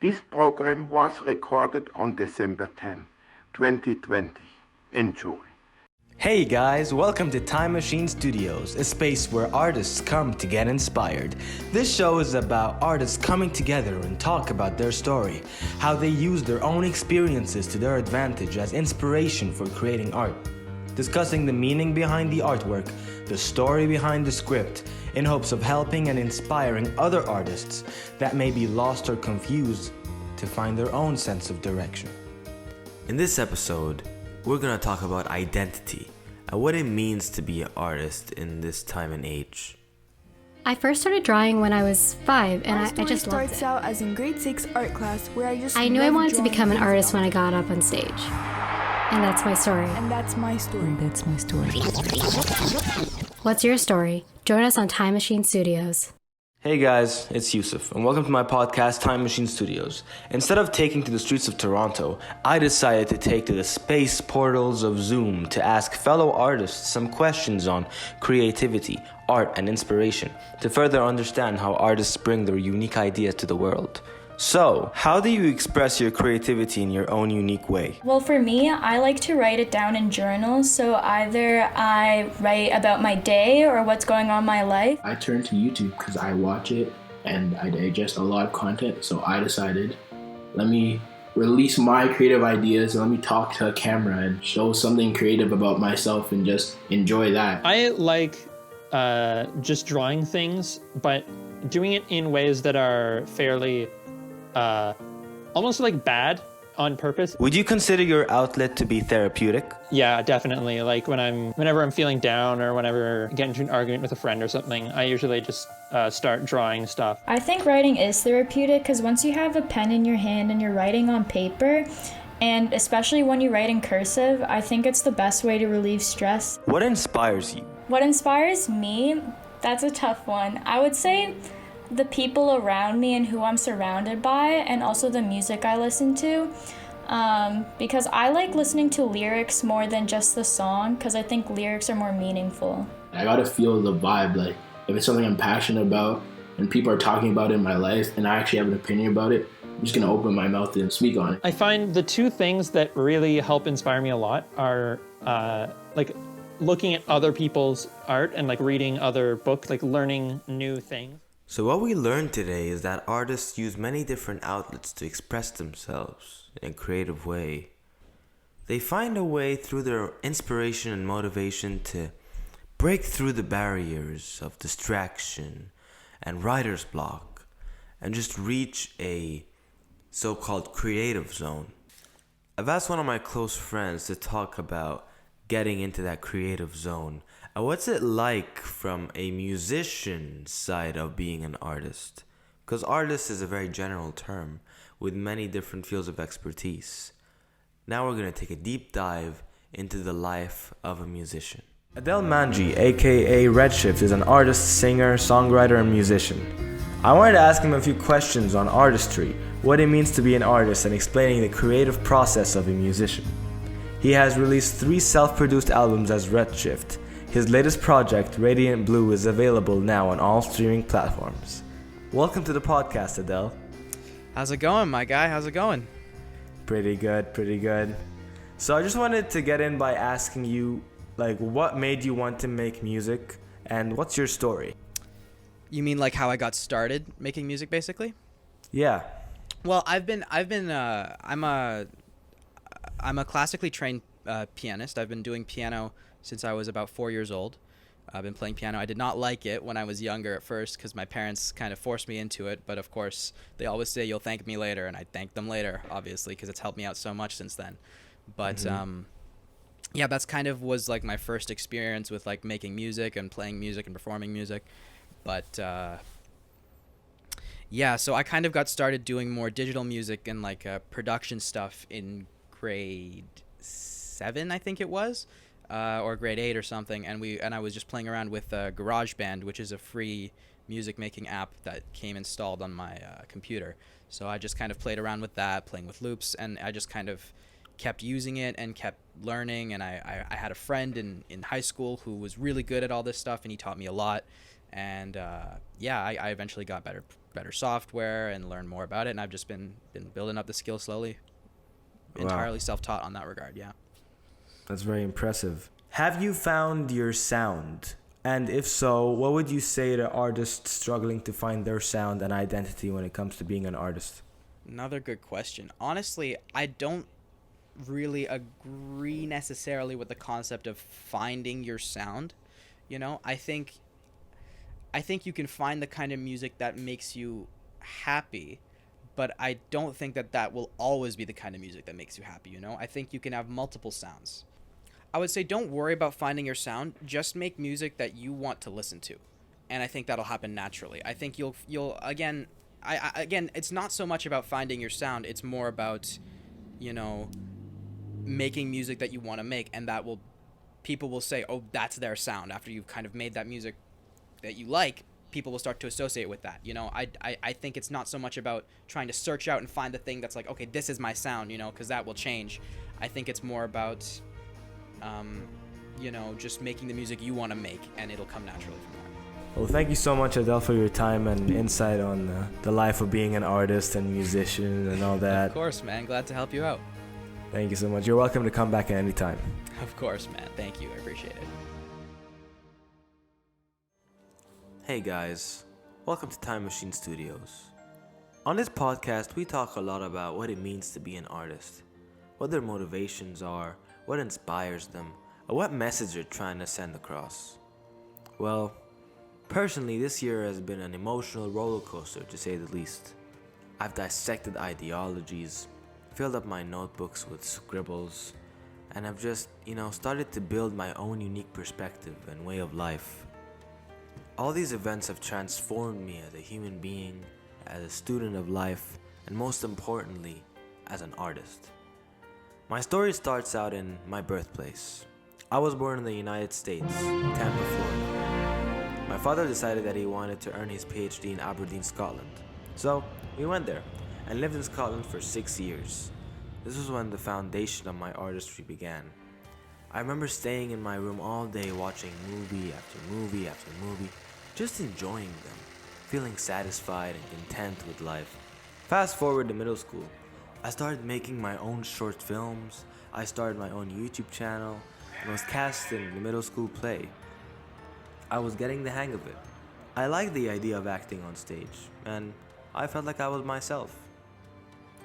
This program was recorded on December 10, 2020. Enjoy. Hey guys, welcome to Time Machine Studios, a space where artists come to get inspired. This show is about artists coming together and talk about their story, how they use their own experiences to their advantage as inspiration for creating art. Discussing the meaning behind the artwork, the story behind the script, in hopes of helping and inspiring other artists that may be lost or confused to find their own sense of direction. In this episode, we're going to talk about identity and what it means to be an artist in this time and age. I first started drawing when I was 5, and I just loved starts it. out as in grade 6 art class where I knew I loved wanted to drawing become an things artist out. when I got up on stage. And that's my story. And that's my story. What's your story? Join us on Time Machine Studios. Hey guys, it's Yusuf, and welcome to my podcast, Time Machine Studios. Instead of taking to the streets of Toronto, I decided to take to the space portals of Zoom to ask fellow artists some questions on creativity, art, and inspiration to further understand how artists bring their unique ideas to the world. So, how do you express your creativity in your own unique way? Well, for me, I like to write it down in journals. So either I write about my day or what's going on in my life. I turn to YouTube because I watch it and I digest a lot of content. So I decided, let me release my creative ideas and let me talk to a camera and show something creative about myself and just enjoy that. I like just drawing things, but doing it in ways that are fairly almost like bad on purpose. Would you consider your outlet to be therapeutic? Yeah, definitely. Like whenever I'm feeling down or whenever I get into an argument with a friend or something, I usually just start drawing stuff. I think writing is therapeutic because once you have a pen in your hand and you're writing on paper, and especially when you write in cursive, I think it's the best way to relieve stress. What inspires you? What inspires me? That's a tough one. I would say the people around me and who I'm surrounded by, and also the music I listen to, because I like listening to lyrics more than just the song, because I think lyrics are more meaningful. I gotta feel the vibe, like if it's something I'm passionate about and people are talking about it in my life and I actually have an opinion about it, I'm just gonna open my mouth and speak on it. I find the two things that really help inspire me a lot are like looking at other people's art and like reading other books, like learning new things. So what we learned today is that artists use many different outlets to express themselves in a creative way. They find a way through their inspiration and motivation to break through the barriers of distraction and writer's block and just reach a so-called creative zone. I've asked one of my close friends to talk about getting into that creative zone. And what's it like from a musician side of being an artist? Because artist is a very general term with many different fields of expertise. Now we're going to take a deep dive into the life of a musician. Adel Manji, aka Redshift, is an artist, singer, songwriter, and musician. I wanted to ask him a few questions on artistry, what it means to be an artist, and explaining the creative process of a musician. He has released 3 self-produced albums as Redshift. His latest project, Radiant Blue, is available now on all streaming platforms. Welcome to the podcast, Adel. How's it going, my guy? How's it going? Pretty good. So I just wanted to get in by asking you, like, what made you want to make music, and what's your story? You mean like how I got started making music, basically? Yeah. Well, I'm a classically trained pianist. I've been doing piano since I was about 4 years old. I've been playing piano. I did not like it when I was younger at first because my parents kind of forced me into it. But of course, they always say you'll thank me later, and I thank them later, obviously, because it's helped me out so much since then. But yeah, that's kind of was like my first experience with like making music and playing music and performing music. But yeah, so I kind of got started doing more digital music and like production stuff in grade 7, I think it was. Or grade 8 or something, and I was just playing around with GarageBand, which is a free music making app that came installed on my computer. So I just kind of played around with that, playing with loops, and I just kind of kept using it and kept learning. And I had a friend in high school who was really good at all this stuff, and he taught me a lot. And yeah, I eventually got better better software and learn more about it. And I've just been building up the skill slowly. Wow. Entirely self-taught on that regard, yeah. That's very impressive. Have you found your sound? And if so, what would you say to artists struggling to find their sound and identity when it comes to being an artist? Another good question. Honestly, I don't really agree necessarily with the concept of finding your sound. You know, I think you can find the kind of music that makes you happy, but I don't think that will always be the kind of music that makes you happy, you know? I think you can have multiple sounds. I would say don't worry about finding your sound, just make music that you want to listen to. And I think that'll happen naturally. I think you'll again, again, it's not so much about finding your sound, it's more about, you know, making music that you want to make, and people will say, oh, that's their sound. After you've kind of made that music that you like, people will start to associate with that. You know, I think it's not so much about trying to search out and find the thing that's like, okay, this is my sound, you know, because that will change. I think it's more about, you know, just making the music you want to make, and it'll come naturally from that. Well, thank you so much, Adele, for your time and insight on the life of being an artist and musician and all that. Of course, man. Glad to help you out. Thank you so much. You're welcome to come back at any time. Of course, man. Thank you. I appreciate it. Hey guys, welcome to Time Machine Studios. On this podcast, we talk a lot about what it means to be an artist, what their motivations are, what inspires them, and what message they're trying to send across. Well, personally, this year has been an emotional roller coaster, to say the least. I've dissected ideologies, filled up my notebooks with scribbles, and I've just, started to build my own unique perspective and way of life. All these events have transformed me as a human being, as a student of life, and most importantly, as an artist. My story starts out in my birthplace. I was born in the United States, Tampa, Florida. My father decided that he wanted to earn his PhD in Aberdeen, Scotland. So, we went there and lived in Scotland for 6 years. This was when the foundation of my artistry began. I remember staying in my room all day watching movie after movie after movie, just enjoying them, feeling satisfied and content with life. Fast forward to middle school. I started making my own short films, I started my own YouTube channel, and was cast in the middle school play. I was getting the hang of it. I liked the idea of acting on stage, and I felt like I was myself.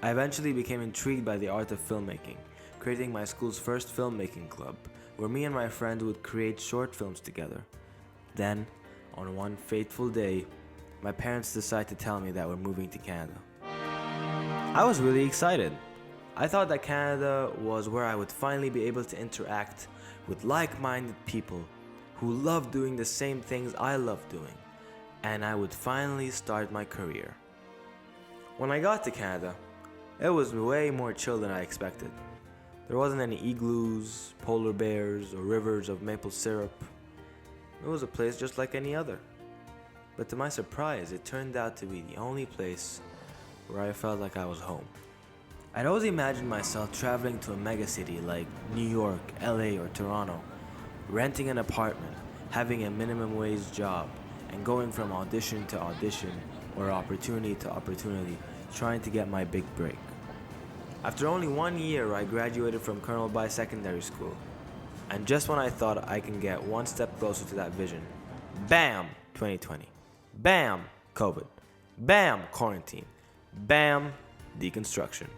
I eventually became intrigued by the art of filmmaking, creating my school's first filmmaking club, where me and my friends would create short films together. Then, on one fateful day, my parents decided to tell me that we're moving to Canada. I was really excited. I thought that Canada was where I would finally be able to interact with like-minded people who love doing the same things I love doing, and I would finally start my career. When I got to Canada, it was way more chill than I expected. There wasn't any igloos, polar bears, or rivers of maple syrup. It was a place just like any other. But to my surprise, it turned out to be the only place where I felt like I was home. I'd always imagined myself traveling to a megacity like New York, LA, or Toronto, renting an apartment, having a minimum wage job, and going from audition to audition or opportunity to opportunity, trying to get my big break. After only 1 year, I graduated from Colonel By Secondary School. And just when I thought I can get one step closer to that vision, bam, 2020. Bam, COVID. Bam, quarantine. Bam, deconstruction.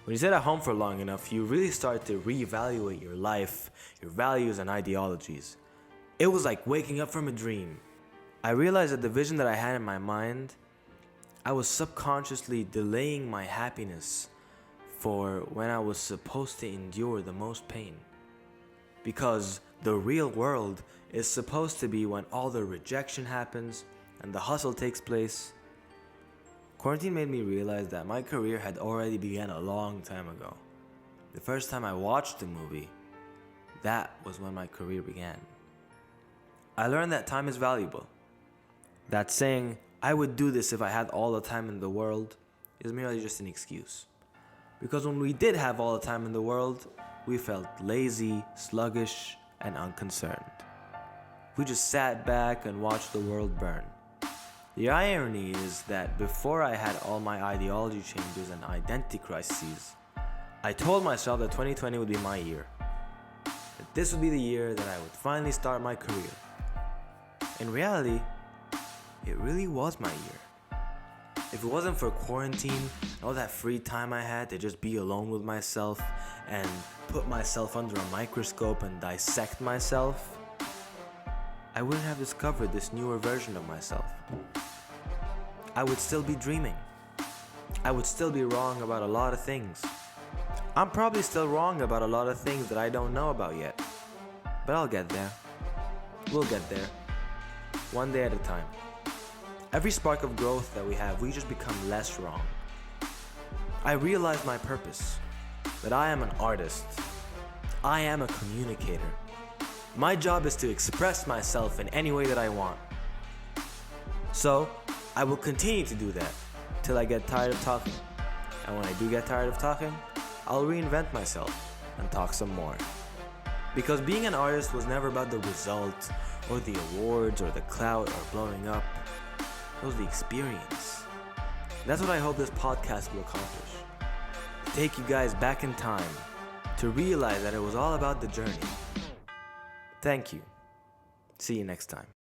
When you sit at home for long enough, you really start to reevaluate your life, your values and ideologies. It was like waking up from a dream. I realized that the vision that I had in my mind, I was subconsciously delaying my happiness for when I was supposed to endure the most pain. Because the real world is supposed to be when all the rejection happens and the hustle takes place. Quarantine made me realize that my career had already begun a long time ago. The first time I watched the movie, that was when my career began. I learned that time is valuable. That saying, I would do this if I had all the time in the world, is merely just an excuse. Because when we did have all the time in the world, we felt lazy, sluggish, and unconcerned. We just sat back and watched the world burn. The irony is that before I had all my ideology changes and identity crises, I told myself that 2020 would be my year. That this would be the year that I would finally start my career. In reality, it really was my year. If it wasn't for quarantine and all that free time I had to just be alone with myself and put myself under a microscope and dissect myself, I wouldn't have discovered this newer version of myself. I would still be dreaming. I would still be wrong about a lot of things. I'm probably still wrong about a lot of things that I don't know about yet. But I'll get there. We'll get there. One day at a time. Every spark of growth that we have, we just become less wrong. I realized my purpose. That I am an artist. I am a communicator. My job is to express myself in any way that I want. So, I will continue to do that till I get tired of talking. And when I do get tired of talking, I'll reinvent myself and talk some more. Because being an artist was never about the result or the awards or the clout or blowing up. It was the experience. And that's what I hope this podcast will accomplish. To take you guys back in time to realize that it was all about the journey. Thank you. See you next time.